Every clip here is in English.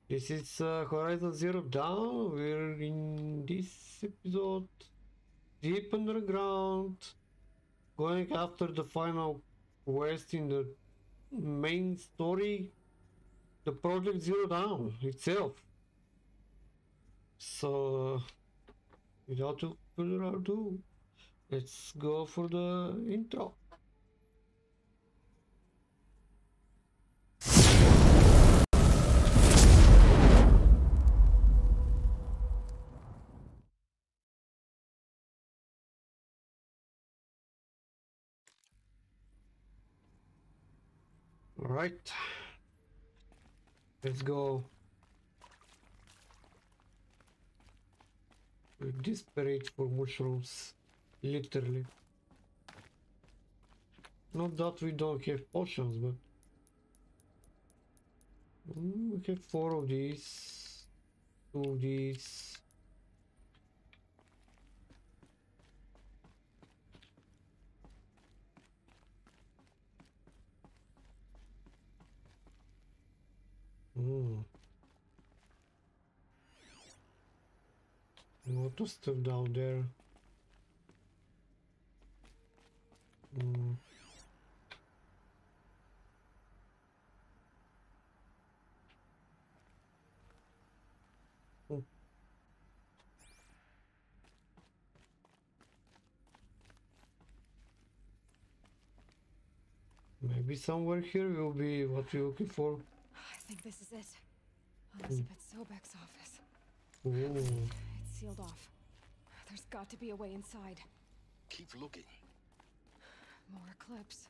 This is Horizon Zero Dawn. We're in this episode deep underground, going after the final quest in the main story, the Project Zero Dawn itself. So, without further ado, let's go for the intro. All right, let's go. We're desperate for mushrooms, literally. Not that we don't have potions, but we have 4 of these, 2 of these. Lot of stuff down there. Maybe somewhere here will be what we're looking for. I think this is it. Elizabeth Sobek's office. Ooh. It's sealed off. There's got to be a way inside. Keep looking. More clips.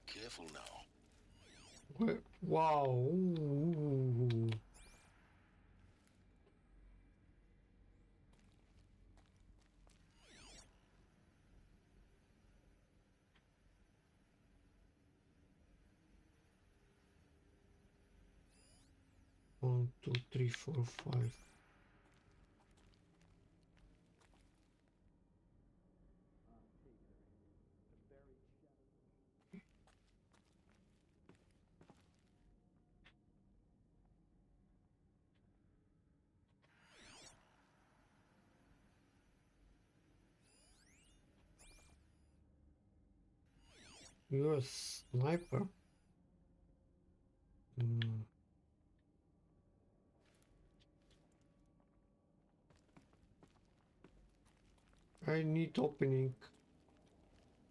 Careful now. Wow. Ooh. One, two, three, 4, 5. You're a sniper. I need opening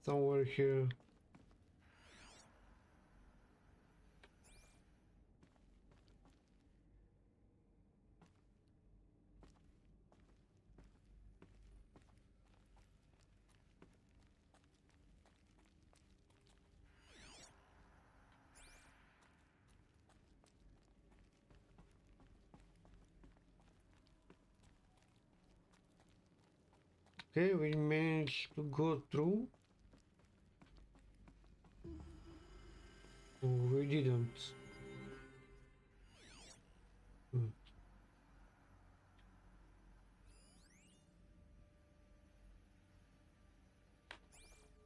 somewhere here. Okay, we managed to go through. Oh, we didn't.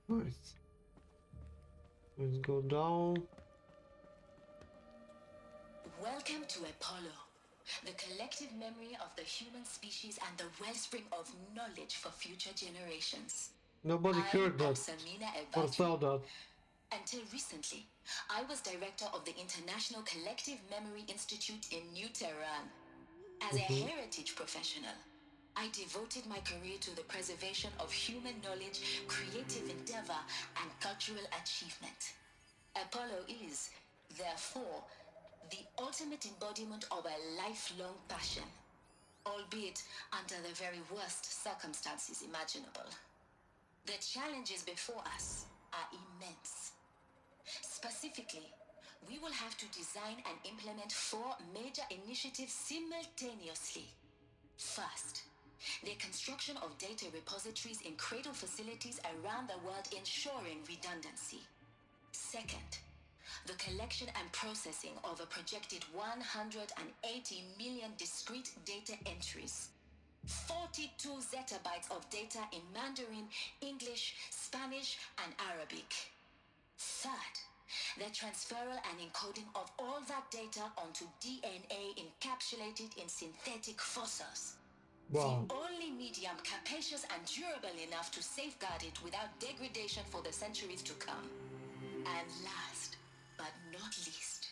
Nice. Let's go down. Welcome to Apollo, the collective memory of the human species and the wellspring of knowledge for future generations. Nobody heard that or saw that. Until recently, I was director of the International Collective Memory Institute in New Tehran. As a heritage professional, I devoted my career to the preservation of human knowledge, creative endeavor, and cultural achievement. Apollo is, therefore, the ultimate embodiment of a lifelong passion, albeit under the very worst circumstances imaginable. The challenges before us are immense. Specifically, we will have to design and implement 4 major initiatives simultaneously. First, the construction of data repositories in cradle facilities around the world ensuring redundancy. Second, the collection and processing of a projected 180 million discrete data entries. 42 zettabytes of data in Mandarin, English, Spanish, and Arabic. Third, The transferal and encoding of all that data onto DNA encapsulated in synthetic fossils. Wow. The only medium capacious and durable enough to safeguard it without degradation for the centuries to come. And last, but not least,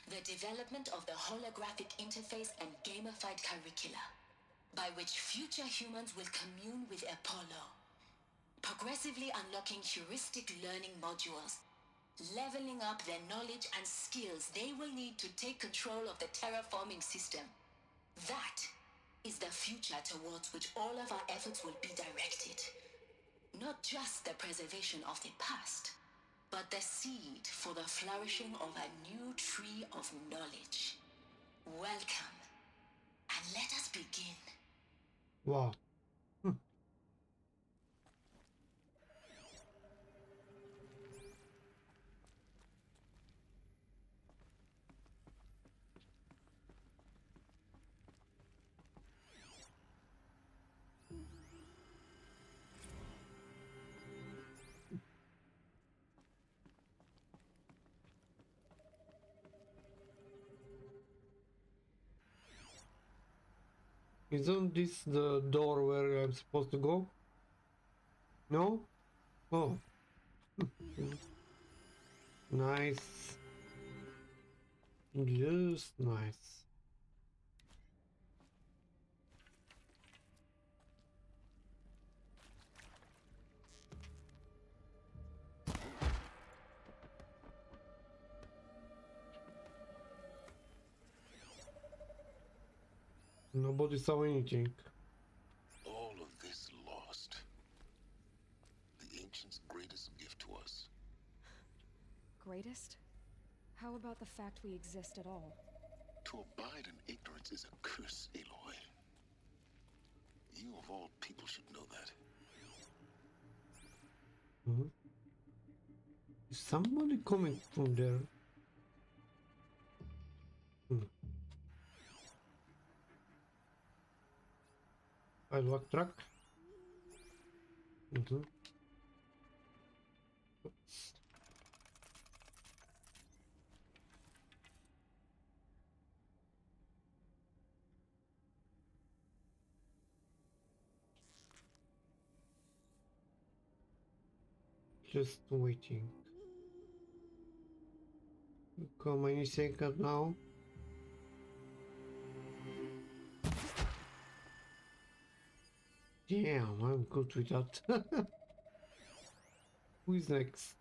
the development of the holographic interface and gamified curricula, by which future humans will commune with Apollo, progressively unlocking heuristic learning modules, leveling up their knowledge and skills they will need to take control of the terraforming system. That is the future towards which all of our efforts will be directed. Not just the preservation of the past, but the seed for the flourishing of a new tree of knowledge. Welcome, and let us begin. Wow. Isn't this the door where I'm supposed to go? No? Oh. Nice. Just nice. Nobody saw anything. All of this lost. The ancients' greatest gift to us. Greatest? How about the fact we exist at all? To abide in ignorance is a curse, Aloy. You of all people should know that. Is somebody coming from there? I lock track. Oops. Just waiting. Come any second now. Damn, I'm good with that. Who is next?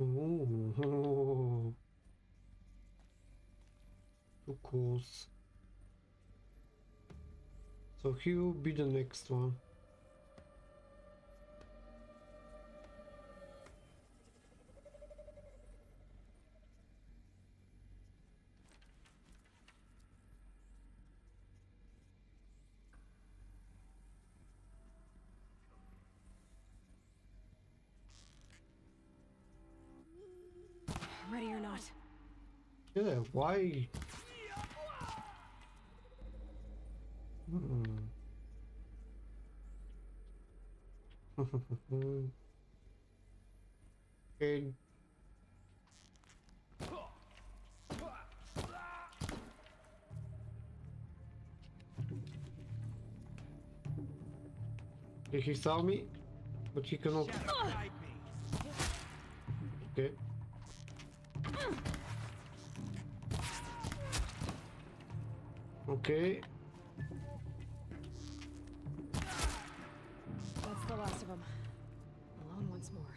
Oh, too close. So he will be the next one. Ready or not. Yeah, why? Okay. He saw me, but he cannot. Okay. Okay. That's the last of them. Alone once more.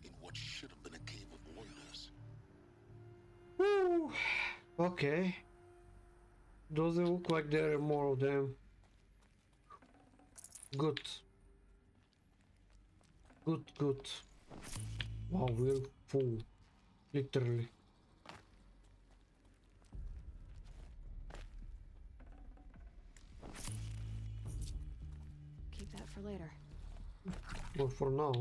In what should have been a cave of wonders. Woo. Okay. Doesn't look like there are more of them. Good. Good, good. Wow, we're full. Literally. Keep that for later. Or for now.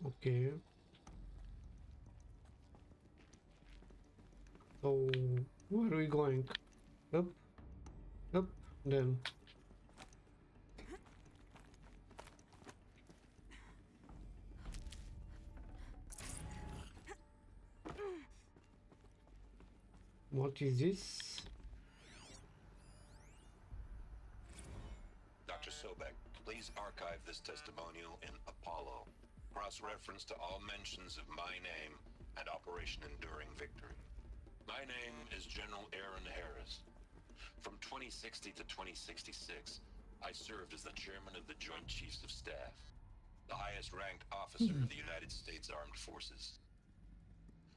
Okay. So where are we going? Up, up, then. What is this? Dr. Sobek, please archive this testimonial in Apollo. Cross-reference to all mentions of my name and Operation Enduring Victory. My name is General Aaron Harris. From 2060 to 2066, I served as the chairman of the Joint Chiefs of Staff, the highest-ranked officer of the United States Armed Forces.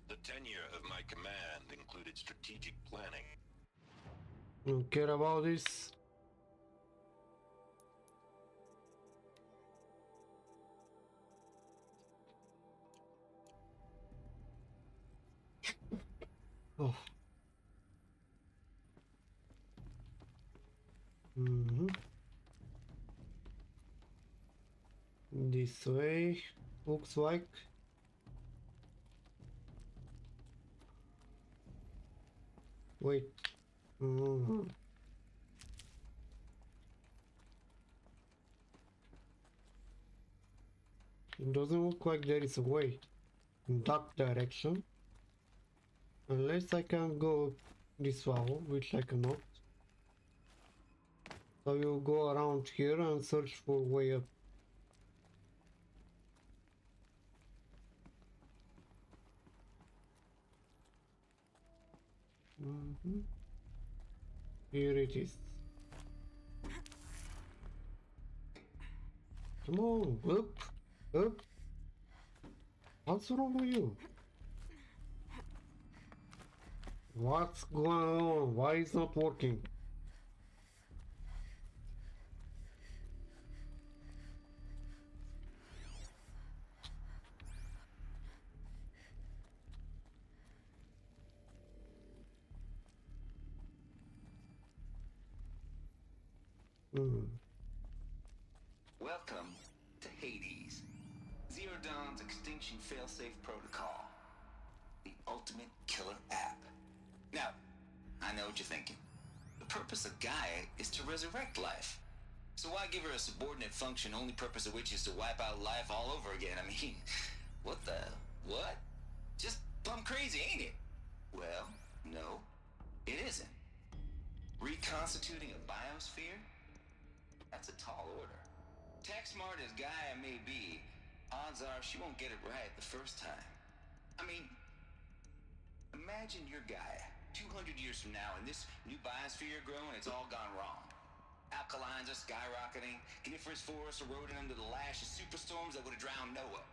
The tenure of my command included strategic planning. Don't care about this. Oh. This way, looks like. Wait. It doesn't look like there is a way in that direction. Unless I can go this way, which I cannot. So you'll go around here and search for way up. Here it is. Come on, up, up. What's wrong with you? What's going on? Why is not working? Welcome to Hades, Zero Dawn's Extinction Failsafe Protocol, the ultimate killer app. Now, I know what you're thinking. The purpose of Gaia is to resurrect life. So why give her a subordinate function, only purpose of which is to wipe out life all over again? I mean, what? Just plumb crazy, ain't it? Well, no, it isn't. Reconstituting a biosphere? That's a tall order. Tech smart as Gaia may be, odds are she won't get it right the first time. I mean, imagine you're Gaia, 200 years from now, and this new biosphere you're growing, it's all gone wrong. Alkalines are skyrocketing, coniferous forests eroding under the lash of superstorms that would have drowned Noah.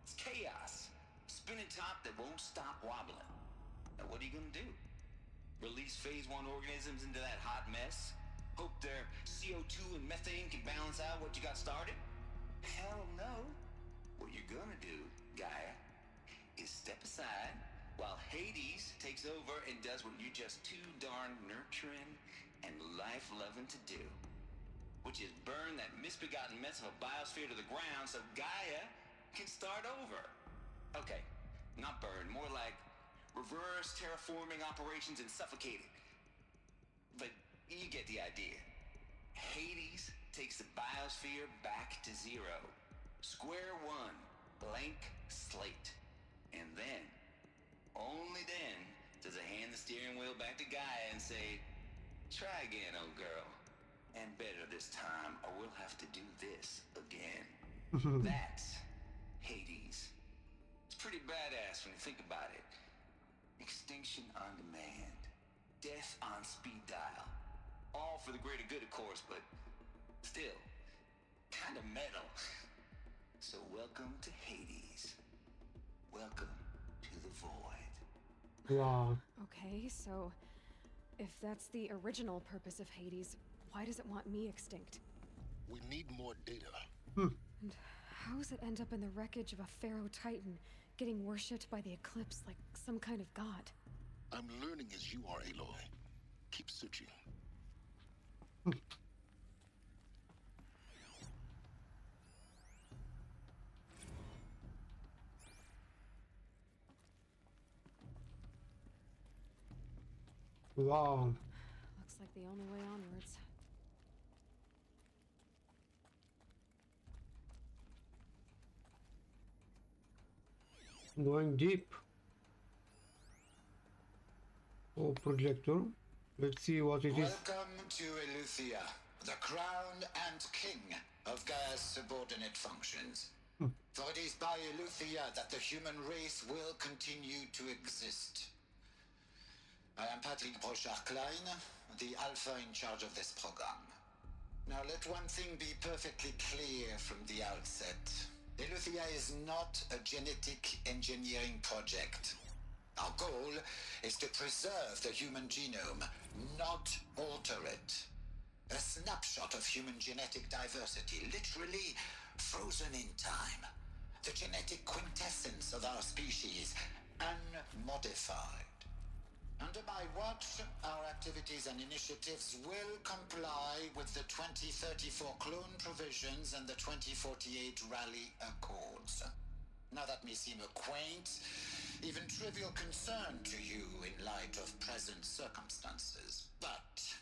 It's chaos. Spinning top that won't stop wobbling. Now what are you gonna do? Release phase 1 organisms into that hot mess? Hope their CO2 and methane can balance out what you got started? Hell no. What you're gonna do, Gaia, is step aside while Hades takes over and does what you're just too darn nurturing and life-loving to do, which is burn that misbegotten mess of a biosphere to the ground so Gaia can start over. Okay, not burn, more like reverse terraforming operations and suffocate it. But you get the idea. Hades takes the biosphere back to zero. Square one, blank slate. And then, only then, does it hand the steering wheel back to Gaia and say, try again, old girl. And better this time, or we'll have to do this again. That's Hades. It's pretty badass when you think about it. Extinction on demand. Death on speed dial. All for the greater good, of course, but still, kind of metal. So welcome to Hades. Welcome to the void. Wow. Okay, so If that's the original purpose of Hades, why does it want me extinct? We need more data. And how does it end up in the wreckage of a Pharaoh Titan, getting worshipped by the Eclipse like some kind of god? I'm learning as you are, Aloy. Keep searching. Wow. Looks like the only way onwards. Going deep. Oh, projector. Let's see what it is. Welcome to Eleuthia, the crown and king of Gaia's subordinate functions. For it is by Eleuthia that the human race will continue to exist. I am Patrick Brochard-Klein, the Alpha in charge of this program. Now let one thing be perfectly clear from the outset. Eleuthia is not a genetic engineering project. Our goal is to preserve the human genome, not alter it. A snapshot of human genetic diversity, literally frozen in time. The genetic quintessence of our species, unmodified. Under my watch, our activities and initiatives will comply with the 2034 clone provisions and the 2048 Rally Accords. Now that may seem a quaint, even trivial concern to you in light of present circumstances, but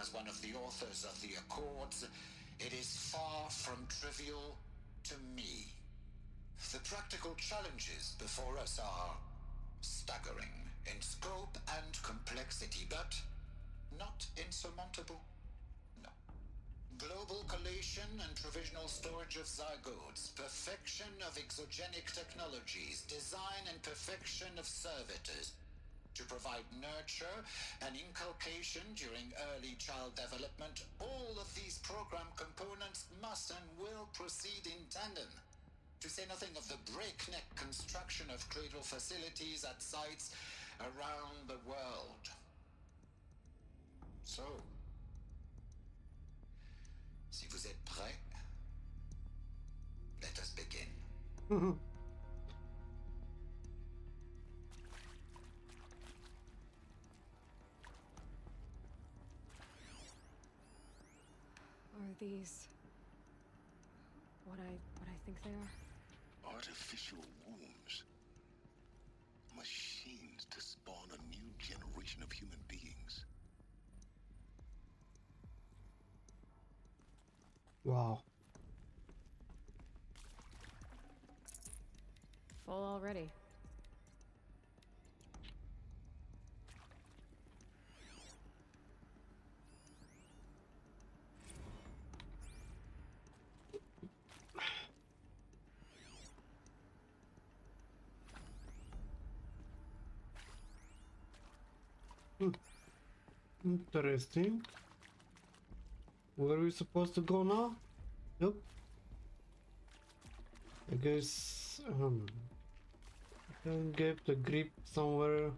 as one of the authors of the Accords, it is far from trivial to me. The practical challenges before us are staggering in scope and complexity, but not insurmountable. No. Global collation and provisional storage of zygotes, perfection of exogenic technologies, design and perfection of servitors, to provide nurture and inculcation during early child development. All of these program components must and will proceed in tandem. To say nothing of the breakneck construction of cradle facilities at sites around the world. So, si vous êtes prêts, let us begin. Are these what I think they are? Artificial wombs. Machines to spawn a new generation of human beings. Wow. Full already. Interesting. Where are we supposed to go now? Yep. I guess I can get the grip somewhere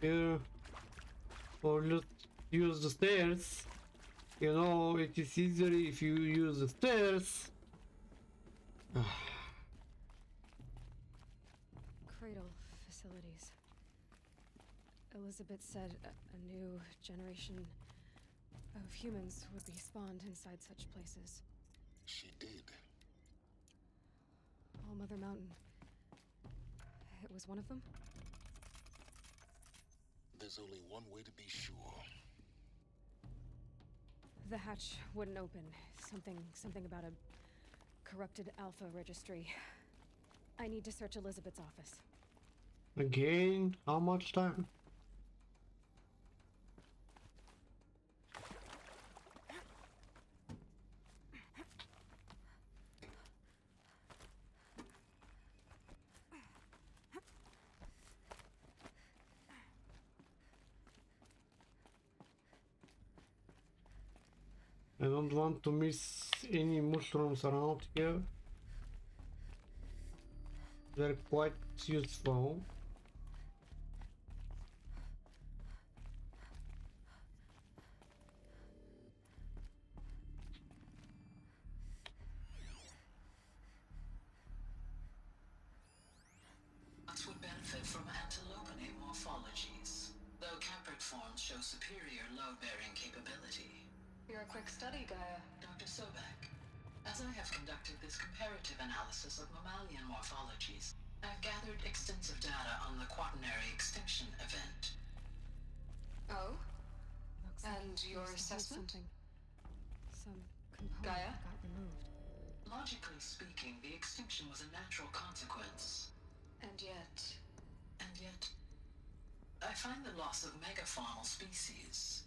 here, or just use the stairs. You know, it is easier if you use the stairs. Cradle facilities. Elizabeth said a new generation of humans would be spawned inside such places. She did. All Mother Mountain. It was one of them? There's only one way to be sure. The hatch wouldn't open. Something about a corrupted Alpha registry. I need to search Elizabeth's office. Again, how much time? I don't want to miss any mushrooms around here. They're quite useful. morphologies, though caprid forms show superior load-bearing capability. You're a quick study, Gaia. Dr. Sobek, as I have conducted this comparative analysis of mammalian morphologies, I've gathered extensive data on the quaternary extinction event. Oh? Looks And like your there's assessment? Some component Gaia? that got removed. Logically speaking, the extinction was a natural consequence. And yet, I find the loss of megafaunal species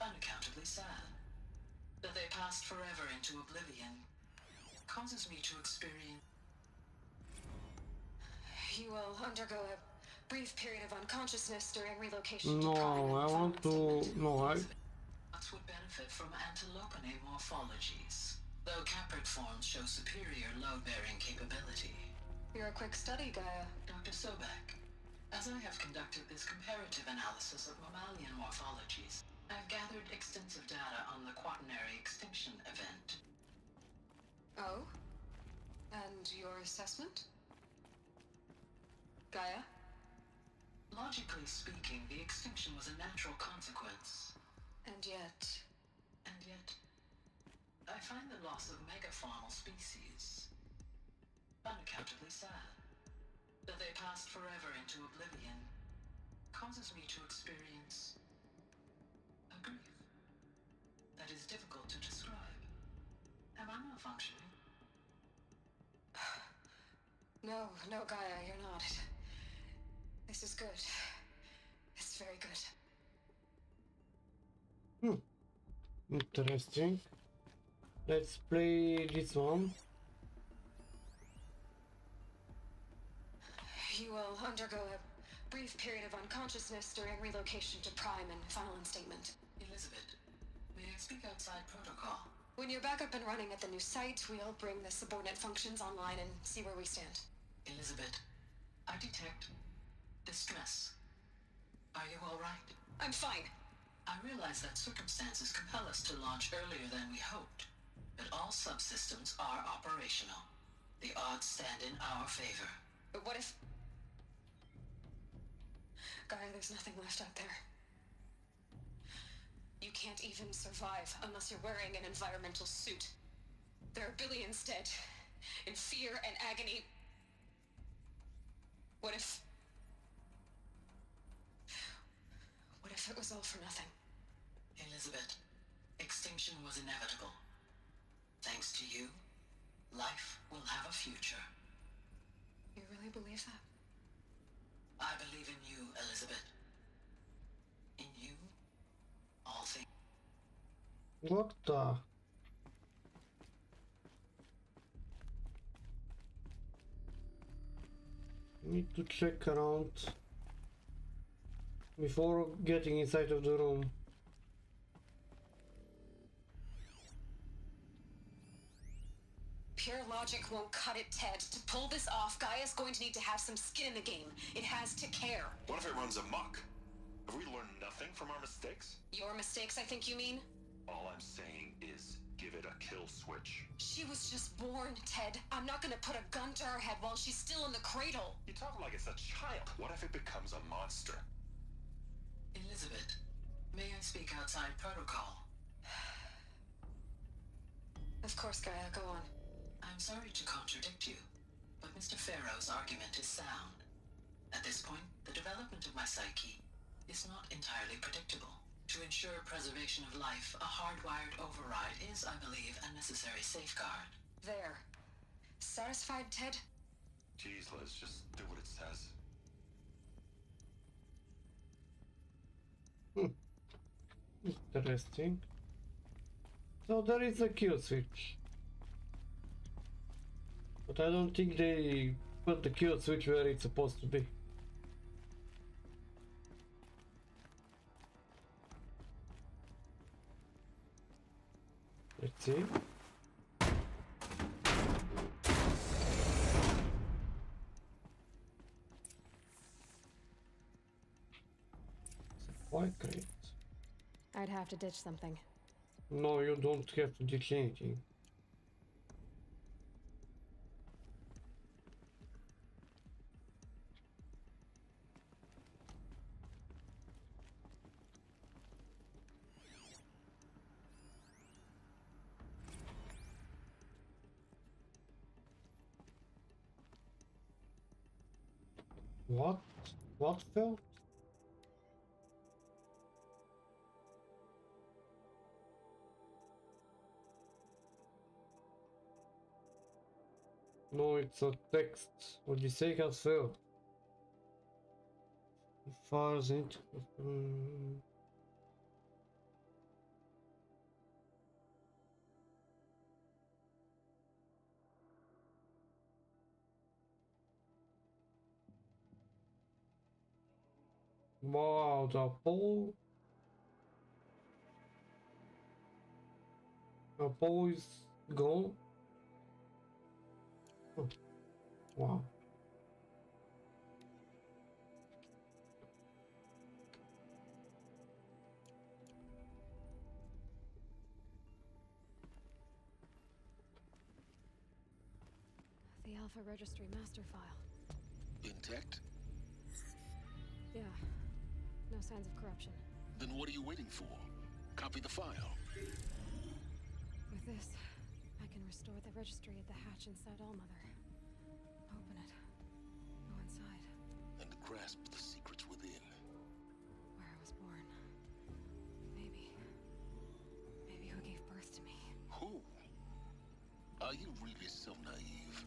unaccountably sad. That they passed forever into oblivion causes me to experience... you will undergo a brief period of unconsciousness during relocation to No, Prime I and want to. No, Lots would benefit from antilopinae morphologies, though caprid forms show superior load-bearing capability. You're a quick study, Gaia. Dr. Sobek, as I have conducted this comparative analysis of mammalian morphologies, I've gathered extensive data on the quaternary extinction event. Oh? And your assessment? Gaia? Logically speaking, the extinction was a natural consequence. And yet, I find the loss of megafaunal species unaccountably sad. That they passed forever into oblivion causes me to experience a grief that is difficult to describe. Am I malfunctioning? No, Gaia, you're not. This is good. It's very good. Interesting. Let's play this one. You will undergo a brief period of unconsciousness during relocation to Prime and final instatement. Elizabeth, may I speak outside protocol? When you're back up and running at the new site, we'll bring the subordinate functions online and see where we stand. Elizabeth, I detect distress. Are you all right? I'm fine. I realize that circumstances compel us to launch earlier than we hoped, but all subsystems are operational. The odds stand in our favor. But what if... Gaia, there's nothing left out there. You can't even survive unless you're wearing an environmental suit. There are billions dead, in fear and agony. What if it was all for nothing? Elizabeth, extinction was inevitable. Thanks to you, life will have a future. You really believe that? I believe in you, Elizabeth. In you, all things... What the? Need to check around before getting inside of the room. Pure logic won't cut it, Ted. To pull this off, Gaia's going to need to have some skin in the game. It has to care. What if it runs amok? Have we learned nothing from our mistakes? Your mistakes, I think you mean? All I'm saying is, give it a kill switch. She was just born, Ted. I'm not gonna put a gun to her head while she's still in the cradle. You talk like it's a child. What if it becomes a monster? Elizabeth, may I speak outside protocol? Of course, Gaia, go on. I'm sorry to contradict you, but Mr. Pharaoh's argument is sound. At this point, the development of my psyche is not entirely predictable. To ensure preservation of life, a hardwired override is, I believe, a necessary safeguard. There. Satisfied, Ted? Jeez, Liz, just do what it says. Interesting. So there is a kill switch. But I don't think they put the kill switch where it's supposed to be. Let's see. Supply crate. I'd have to ditch something. No, you don't have to ditch anything. What? What felt? No, it's a text. What you say has failed. As far as it. Wow, the Apollo is gone. Oh, wow. The Alpha Registry master file. Intact? Yeah. No signs of corruption. Then what are you waiting for? Copy the file. With this, I can restore the registry at the hatch inside Allmother. Open it. Go inside. And grasp the secrets within. Where I was born. Maybe who gave birth to me. Who? Are you really so naive?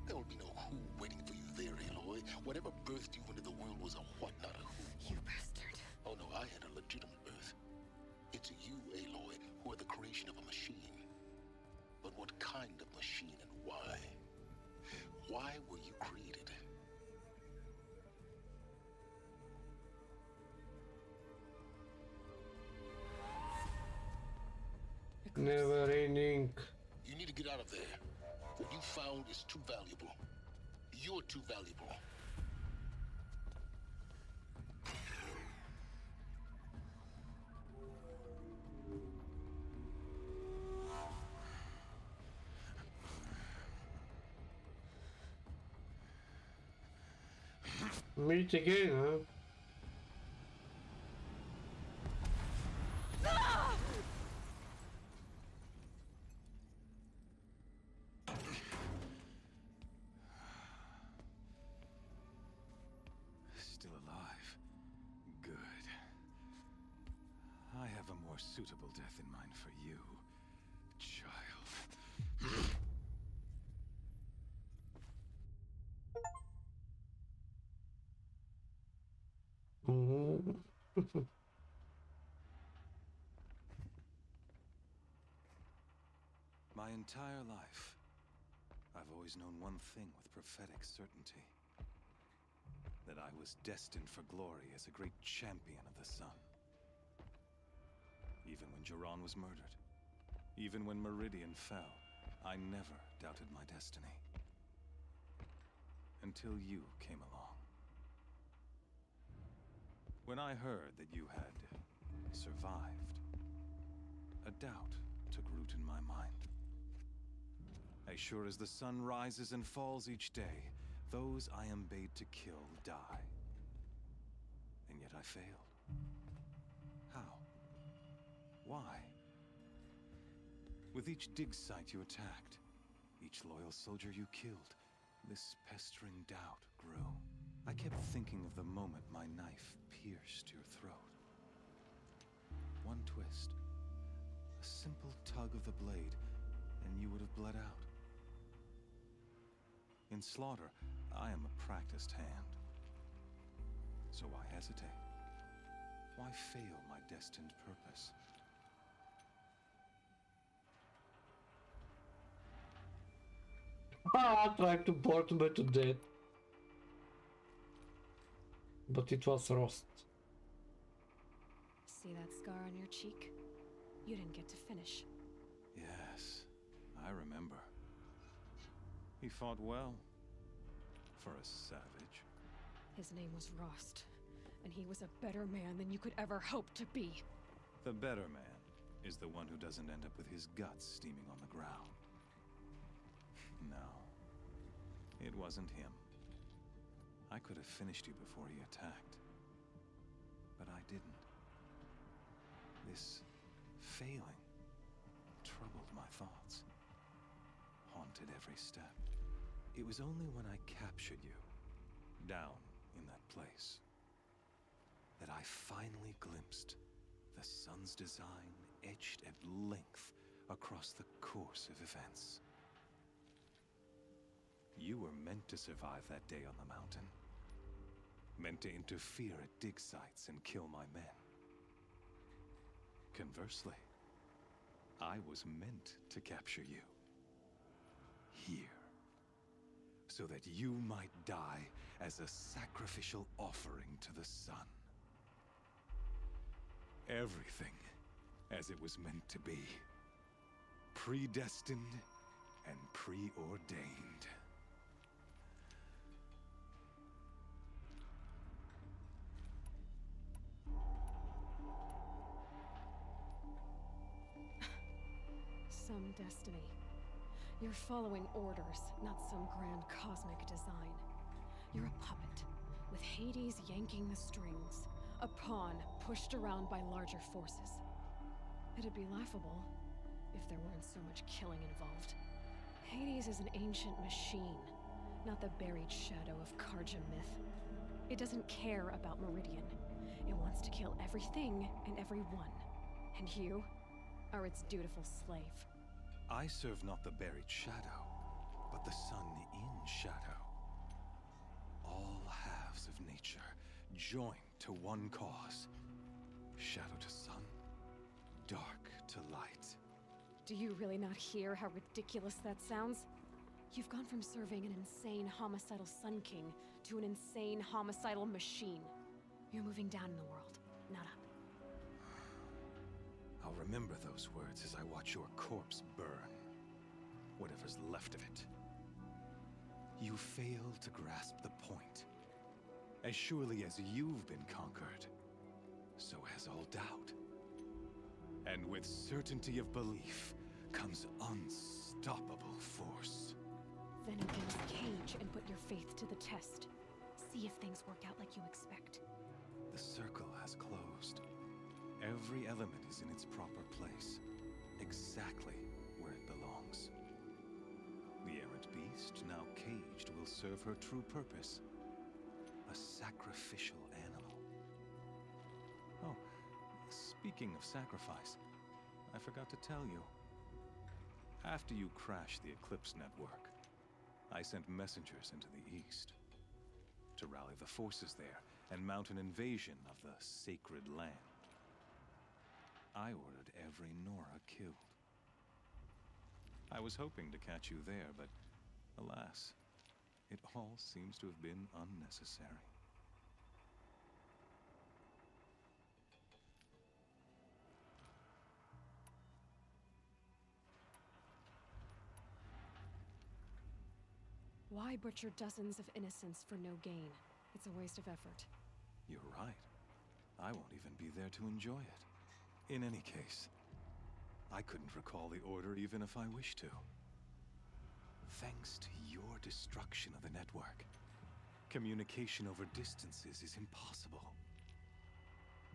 There will be no who waiting for you there, Aloy. Whatever birthed you into the world was a what, not a who. You bastard. Oh no, I had a legitimate birth. It's you, Aloy, who are the creation of a machine. But what kind of machine and why? Why were you created? Never ending. You need to get out of there. What you found is too valuable. You're too valuable. Meet again, huh? Still alive. Good. I have a more suitable death in mind for you, child. My entire life, I've always known one thing with prophetic certainty. That I was destined for glory as a great champion of the sun. Even when Jiran was murdered, even when Meridian fell, I never doubted my destiny. Until you came along. When I heard that you had survived, a doubt took root in my mind. As sure as the sun rises and falls each day, those I am bade to kill die. And yet I failed. How? Why? With each dig site you attacked, each loyal soldier you killed, this pestering doubt grew. I kept thinking of the moment my knife pierced your throat. One twist, a simple tug of the blade, and you would have bled out. In slaughter, I am a practiced hand. So why hesitate? Why fail my destined purpose? I tried to board me to death. But it was Rost. See that scar on your cheek? You didn't get to finish. Yes, I remember. He fought well. For a savage. His name was Rost, and he was a better man than you could ever hope to be. The better man is the one who doesn't end up with his guts steaming on the ground. No, it wasn't him. I could have finished you before he attacked. But I didn't. This failing troubled my thoughts. Haunted every step. It was only when I captured you, down in that place that I finally glimpsed the sun's design etched at length across the course of events. You were meant to survive that day on the mountain. Meant to interfere at dig sites and kill my men. Conversely, I was meant to capture you. Here. So that you might die as a sacrificial offering to the sun. Everything as it was meant to be. Predestined and preordained. Some destiny. You're following orders, not some grand cosmic design. You're a puppet, with Hades yanking the strings. A pawn pushed around by larger forces. It'd be laughable if there weren't so much killing involved. Hades is an ancient machine, not the buried shadow of Karja myth. It doesn't care about Meridian. It wants to kill everything and everyone. And you are its dutiful slave. I serve not the buried shadow, but the sun in shadow. All halves of nature joined to one cause. Shadow to sun, dark to light. Do you really not hear how ridiculous that sounds? You've gone from serving an insane homicidal Sun King to an insane homicidal machine. You're moving down in the world, not up. I'll remember those words as I watch your corpse burn. Whatever's left of it. You fail to grasp the point. As surely as you've been conquered, so has all doubt. And with certainty of belief comes unstoppable force. Then open this cage and put your faith to the test. See if things work out like you expect. The circle has closed. Every element is in its proper place, exactly where it belongs. The errant beast, now caged, will serve her true purpose. A sacrificial animal. Oh, speaking of sacrifice, I forgot to tell you. After you crashed the Eclipse network, I sent messengers into the east to rally the forces there and mount an invasion of the sacred land. I ordered every Nora killed. I was hoping to catch you there, but alas, it all seems to have been unnecessary. Why butcher dozens of innocents for no gain? It's a waste of effort. You're right. I won't even be there to enjoy it. In any case, I couldn't recall the order even if I wished to. Thanks to your destruction of the network, communication over distances is impossible.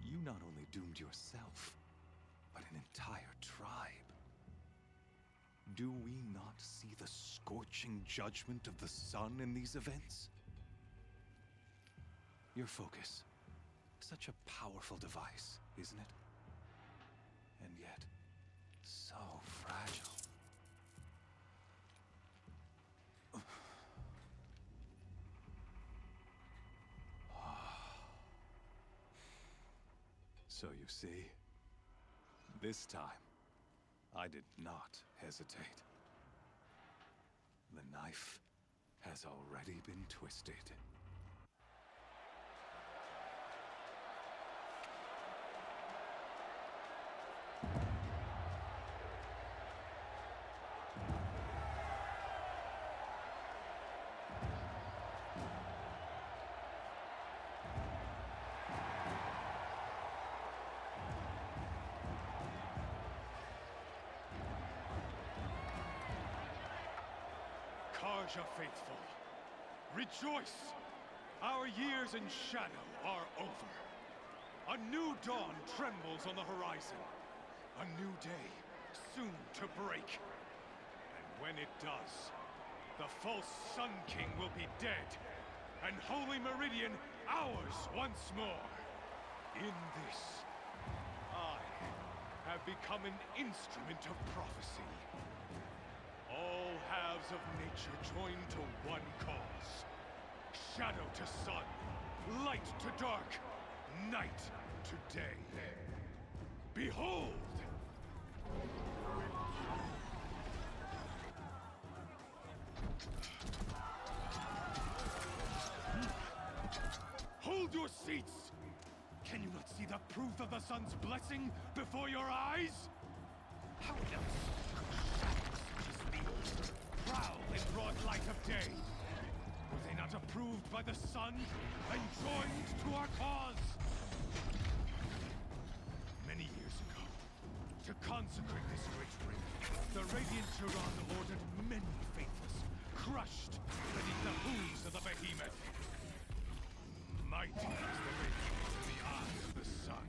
You not only doomed yourself, but an entire tribe. Do we not see the scorching judgment of the sun in these events? Your focus, such a powerful device, isn't it? And yet, so fragile. So you see, this time, I did not hesitate. The knife has already been twisted. Karja faithful, rejoice! Our years in shadow are over. A new dawn trembles on the horizon. A new day, soon to break. And when it does, the false Sun King will be dead, and Holy Meridian ours once more. In this, I have become an instrument of prophecy. All halves of nature join to one cause. Shadow to sun, light to dark, night to day. Behold! Hold your seats! Can you not see the proof of the sun's blessing before your eyes? How else could shadows such as these prowl in broad light of day? Were they not approved by the sun and joined to our cause? Many years ago, to consecrate this great ring, the Radiant Turan ordered many faithless, crushed beneath the hooves of the behemoth. Mighty is the radiance in the eyes of the sun,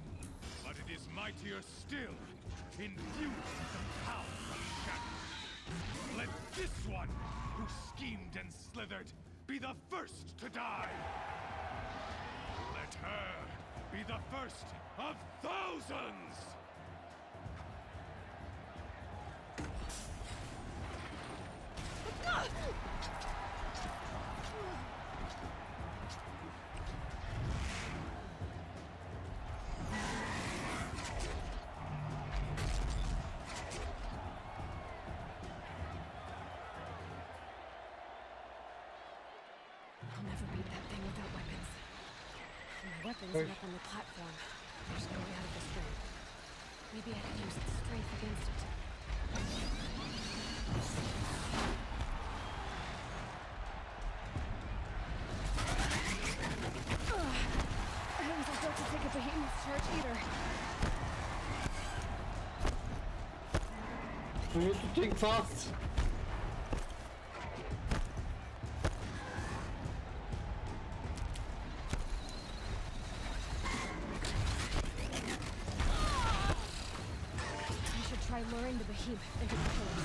but it is mightier still, infused with the power of shadow. Let this one, who schemed and slithered, be the first to die. Let her be the first of thousands! I'll never beat that thing without weapons. My weapons are up on the platform. There's no way out of this room. Maybe I can use its strength against it. I wasn't built to take a behemoth's charge either. We need to think fast. Try luring the behemoth into the pillars.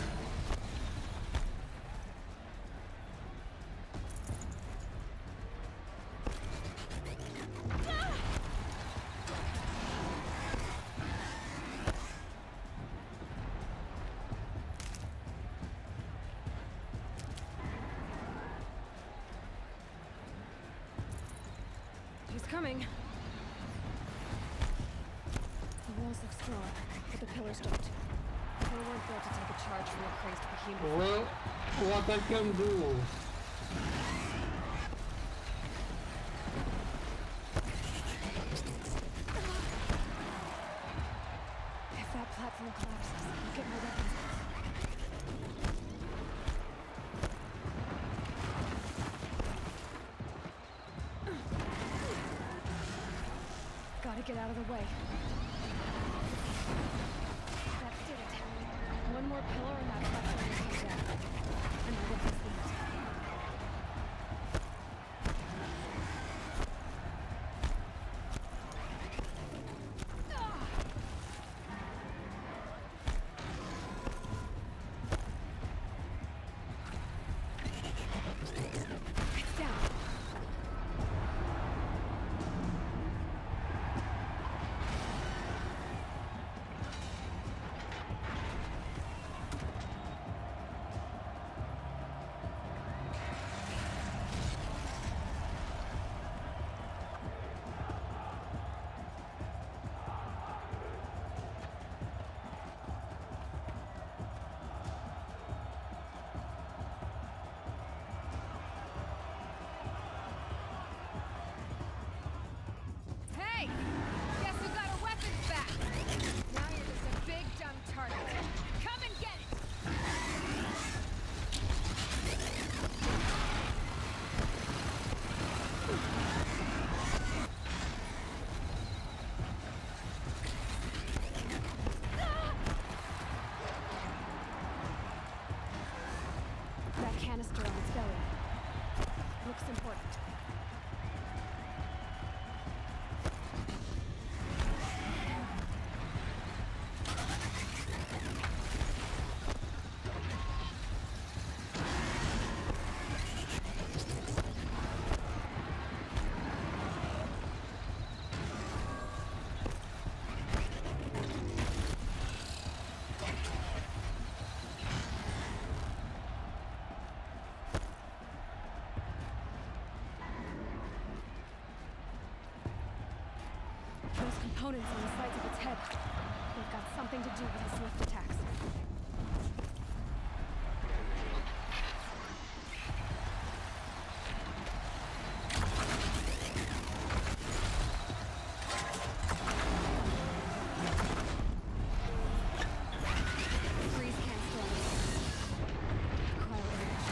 He's coming. The walls look strong, but the pillars don't. They weren't built to take a charge from a crazed behemoth. Well, what I can do? If that platform collapses, I'll get my weapons out. Gotta get out of the way. One more pillar and that platform will come down. And my weapons leave. It's down. Hey! Guess who got our weapons back? Now you're just a big dumb target. Come and get it! That canister on its belly. Looks important. components on the sides of its head. They've got something to do with his swift attacks. Freeze can't stand it. Cryo energy.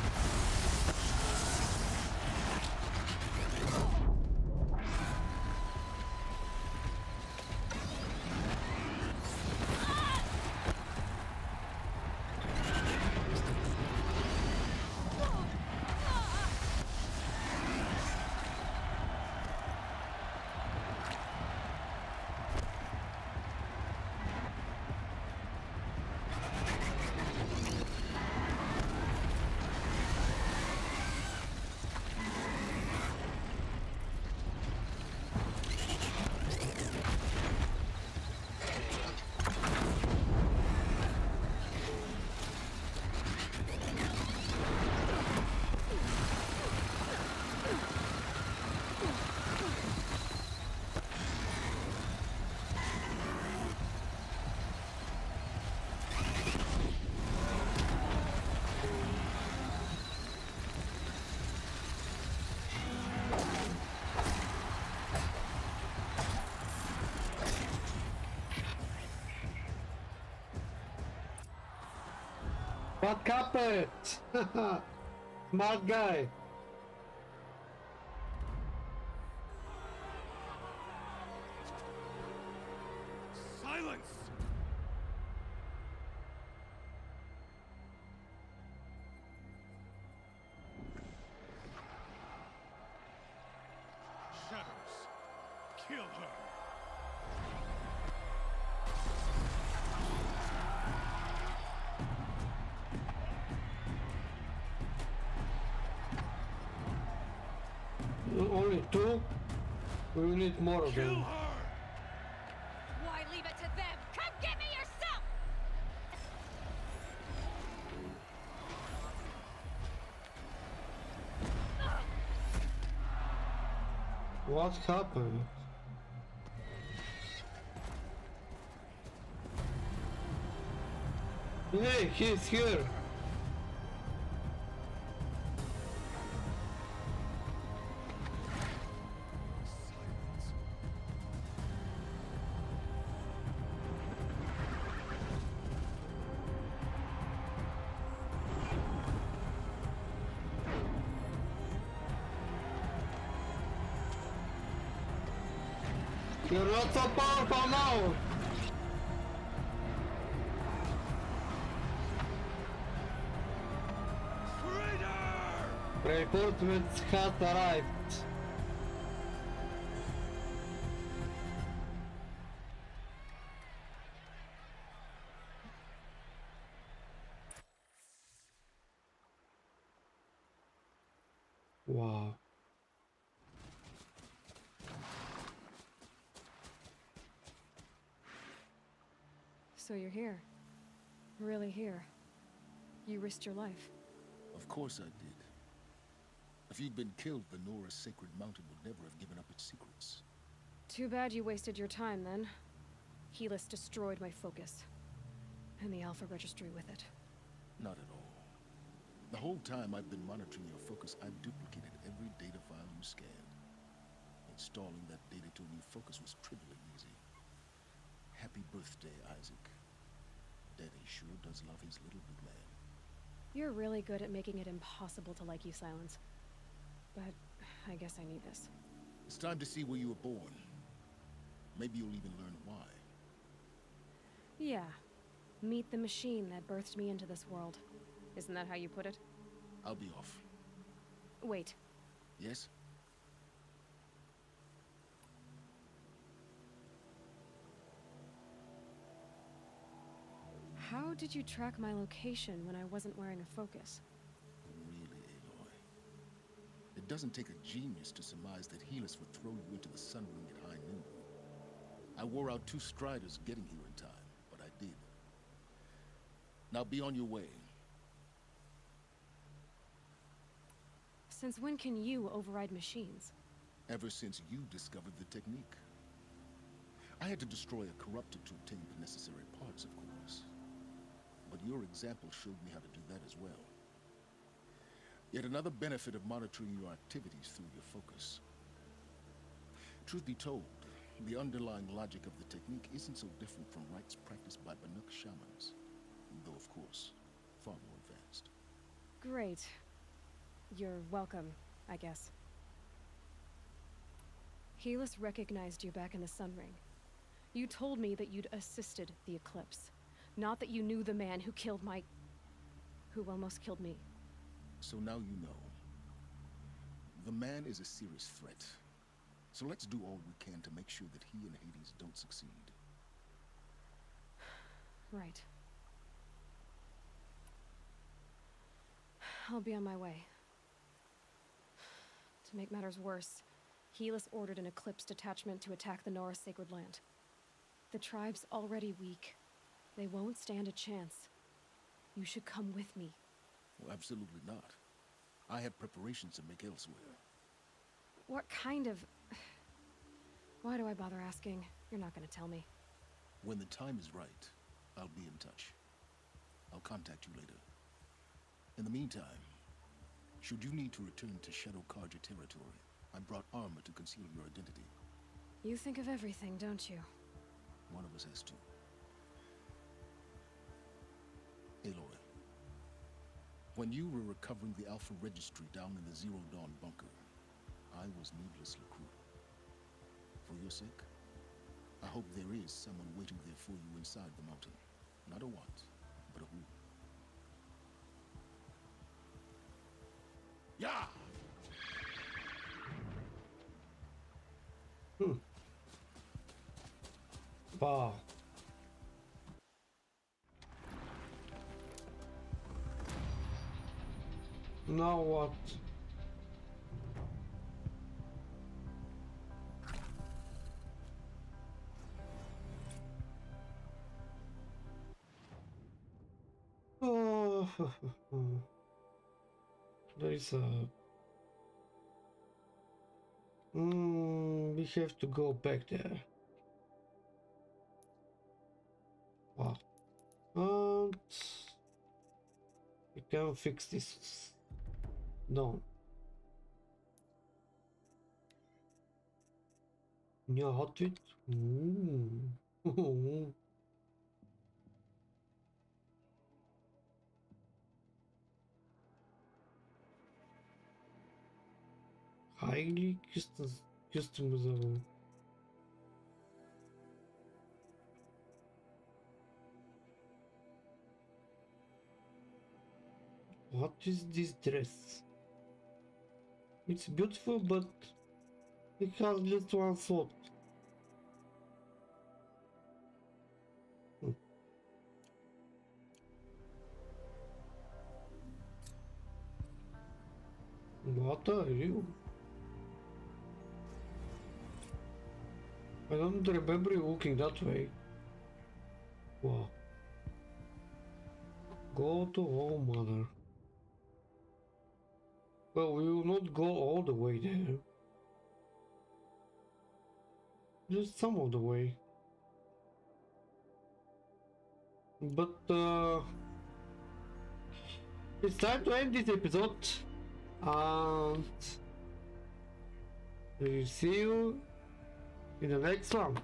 What happened? Smart guy. Silence! Shadows, kill her! Only two? We will need more of Kill them. her! Why leave it to them? Come get me yourself! What happened? Hey, he's here! You're not so powerful now! Reinforcements has arrived. Wow. So you're here. Really here. You risked your life. Of course I did. If you'd been killed, the Nora's sacred mountain would never have given up its secrets. Too bad you wasted your time then. Helis destroyed my focus. And the Alpha Registry with it. Not at all. The whole time I've been monitoring your focus, I've duplicated every data file you scanned. Installing that data to a new focus was trivially easy. Happy birthday, Isaac. Daddy sure does love his little big man. You're really good at making it impossible to like you, Silence. But I guess I need this. It's time to see where you were born. Maybe you'll even learn why. Yeah. Meet the machine that birthed me into this world. Isn't that how you put it? I'll be off. Wait. Yes? How did you track my location when I wasn't wearing a focus? Really, Aloy? It doesn't take a genius to surmise that Helis would throw you into the sun ring at high noon. I wore out 2 striders getting here in time, but I did. Now be on your way. Since when can you override machines? Ever since you discovered the technique. I had to destroy a corruptor to obtain the necessary parts, of course. But your example showed me how to do that as well. Yet another benefit of monitoring your activities through your focus. Truth be told, the underlying logic of the technique isn't so different from rites practiced by Banuk shamans, though of course, far more advanced. Great. You're welcome, I guess. Helis recognized you back in the Sun Ring. You told me that you'd assisted the eclipse, not that you knew the man who killed who almost killed me. So now you know. The man is a serious threat. So let's do all we can to make sure that he and Hades don't succeed. Right. I'll be on my way. To make matters worse, Helis ordered an Eclipse detachment to attack the Nora Sacred Land. The tribe's already weak. They won't stand a chance. You should come with me. Well, absolutely not. I have preparations to make elsewhere. What kind of... Why do I bother asking? You're not gonna tell me. When the time is right, I'll be in touch. I'll contact you later. In the meantime, should you need to return to Shadow Karja territory, I brought armor to conceal your identity. You think of everything, don't you? One of us has to. Aloy, when you were recovering the Alpha Registry down in the Zero Dawn bunker, I was needlessly cruel. For your sake, I hope there is someone waiting there for you inside the mountain. Not a what, but a who. Yeah! Wow. Now what? Oh, there is a... we have to go back there. Wow. And we can fix this. No. New outfit. Highly customizable. What is this dress? It's beautiful, but it has just one thought. What are you? I don't remember you looking that way. Wow. Go to home, mother. Well, we will not go all the way there. Just some of the way. But it's time to end this episode. And we'll see you in the next one.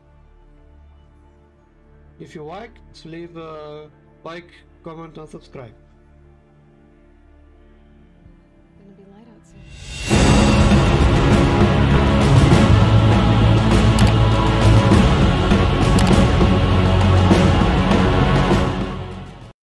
If you liked, leave a like, comment and subscribe.